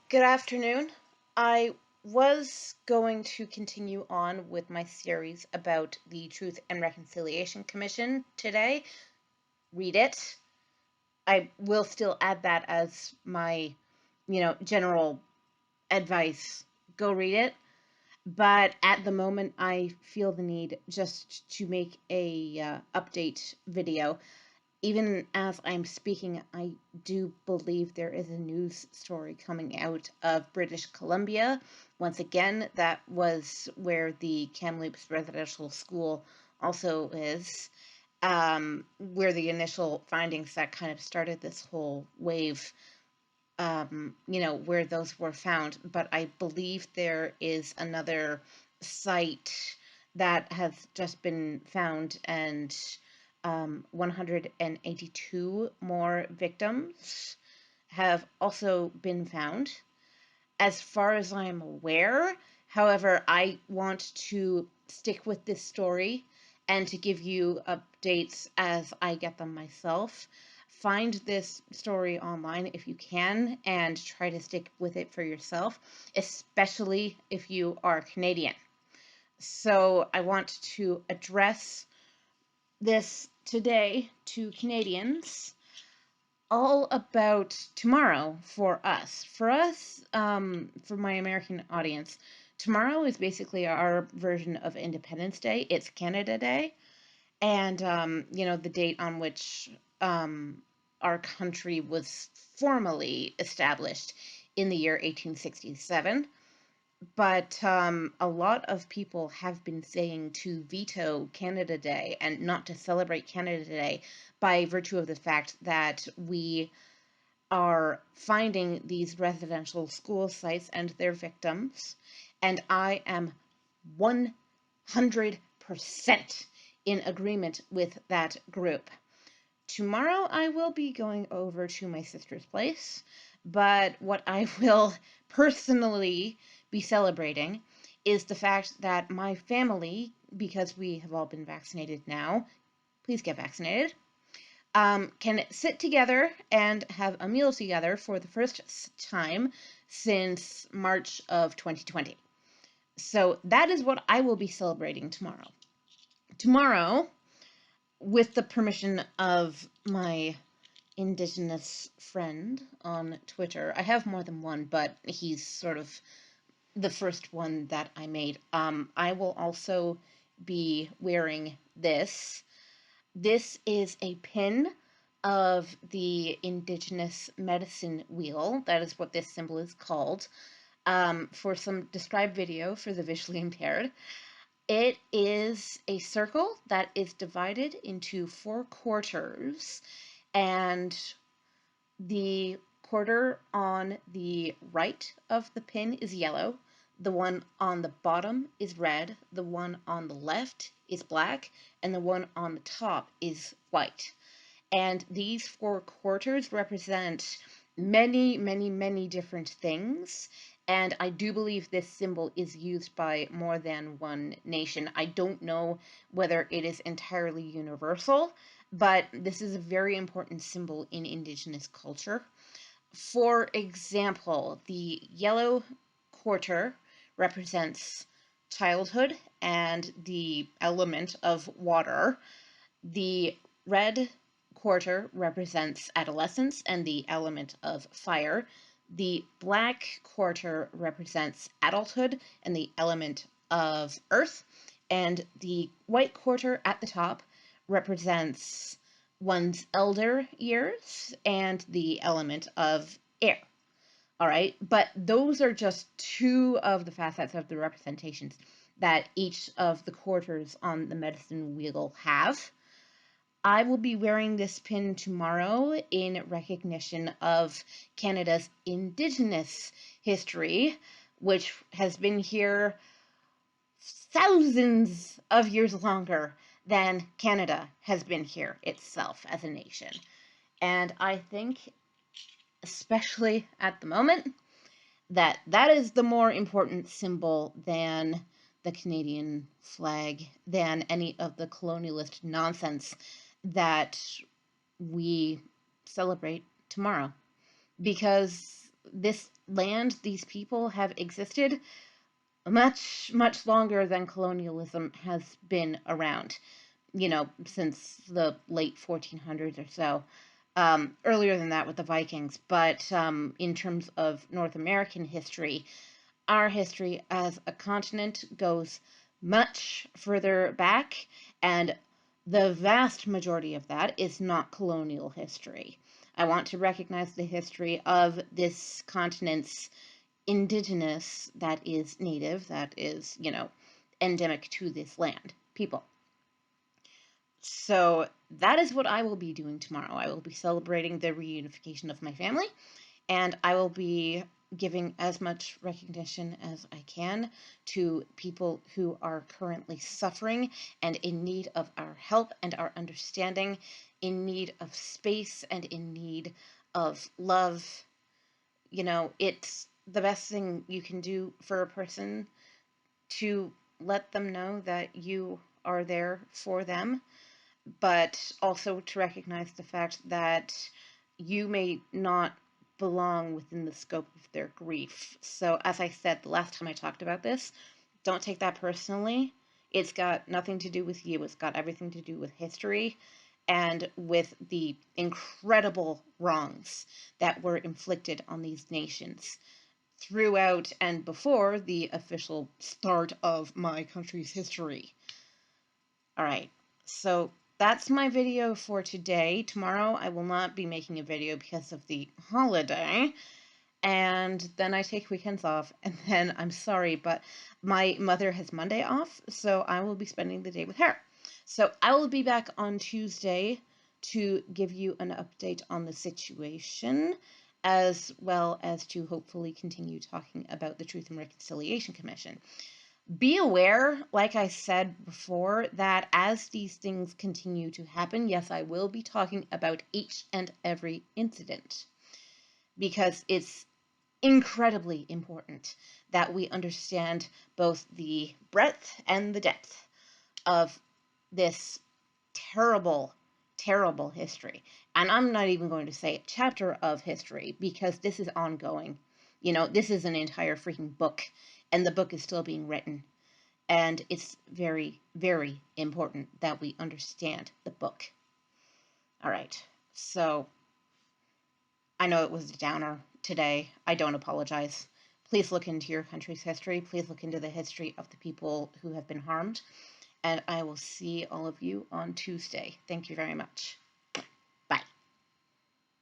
Good afternoon. I was going to continue on with my series about the Truth and Reconciliation Commission today. Read it. I will still add that as my, general advice. Go read it. But at the moment, I feel the need just to make a update video. Even as I'm speaking, I do believe there is a news story coming out of British Columbia. Once again, that was where the Kamloops Residential School also is, where the initial findings that kind of started this whole wave, where those were found. But I believe there is another site that has just been found, and 182 more victims have also been found. As far as I am aware, however, I want to stick with this story and to give you updates as I get them myself. Find this story online if you can and try to stick with it for yourself, especially if you are Canadian. So I want to address this today to Canadians all about tomorrow for us. For us, for my American audience, tomorrow is basically our version of Independence Day. It's Canada Day, and the date on which our country was formally established in the year 1867. But a lot of people have been saying to veto Canada Day and not to celebrate Canada Day by virtue of the fact that we are finding these residential school sites and their victims. And I am 100% in agreement with that group. Tomorrow I will be going over to my sister's place, but what I will personally be celebrating is the fact that my family, because we have all been vaccinated now, please get vaccinated, can sit together and have a meal together for the first time since March of 2020. So that is what I will be celebrating tomorrow. Tomorrow, with the permission of my Indigenous friend on Twitter. I have more than one, but he's sort of the first one that I made. I will also be wearing this. This is a pin of the Indigenous medicine wheel. That is what this symbol is called. For some described video for the visually impaired. It is a circle that is divided into 4 quarters, and the quarter on the right of the pin is yellow, the one on the bottom is red, the one on the left is black, and the one on the top is white. And these 4 quarters represent many, many, many different things. And I do believe this symbol is used by more than one nation. I don't know whether it is entirely universal, but this is a very important symbol in Indigenous culture. For example, the yellow quarter represents childhood and the element of water. The red quarter represents adolescence and the element of fire. The black quarter represents adulthood and the element of earth. And the white quarter at the top represents one's elder years and the element of air. All right, but those are just 2 of the facets of the representations that each of the quarters on the medicine wheel have. I will be wearing this pin tomorrow in recognition of Canada's Indigenous history, which has been here thousands of years longer than Canada has been here itself as a nation. And I think, especially at the moment, that that is the more important symbol than the Canadian flag, than any of the colonialist nonsense that we celebrate tomorrow. Because this land, these people have existed much, much longer than colonialism has been around, since the late 1400s or so. Earlier than that with the Vikings, but in terms of North American history, our history as a continent goes much further back, and the vast majority of that is not colonial history. I want to recognize the history of this continent's indigenous, that is native, that is, endemic to this land, people. So that is what I will be doing tomorrow. I will be celebrating the reunification of my family, and I will be giving as much recognition as I can to people who are currently suffering and in need of our help and our understanding, in need of space and in need of love. It's the best thing you can do for a person to let them know that you are there for them, but also to recognize the fact that you may not belong within the scope of their grief. So, as I said the last time I talked about this, don't take that personally. It's got nothing to do with you, it's got everything to do with history and with the incredible wrongs that were inflicted on these nations throughout and before the official start of my country's history. All right, so that's my video for today. Tomorrow I will not be making a video because of the holiday, and then I take weekends off, and then I'm sorry, but my mother has Monday off, so I will be spending the day with her. So I will be back on Tuesday to give you an update on the situation, as well as to hopefully continue talking about the Truth and Reconciliation Commission. Be aware, like I said before, that as these things continue to happen, yes, I will be talking about each and every incident, because it's incredibly important that we understand both the breadth and the depth of this terrible, terrible history. And I'm not even going to say chapter of history, because this is ongoing. This is an entire freaking book, and the book is still being written. And it's very, very important that we understand the book. All right, so I know it was a downer today. I don't apologize. Please look into your country's history. Please look into the history of the people who have been harmed. And I will see all of you on Tuesday. Thank you very much.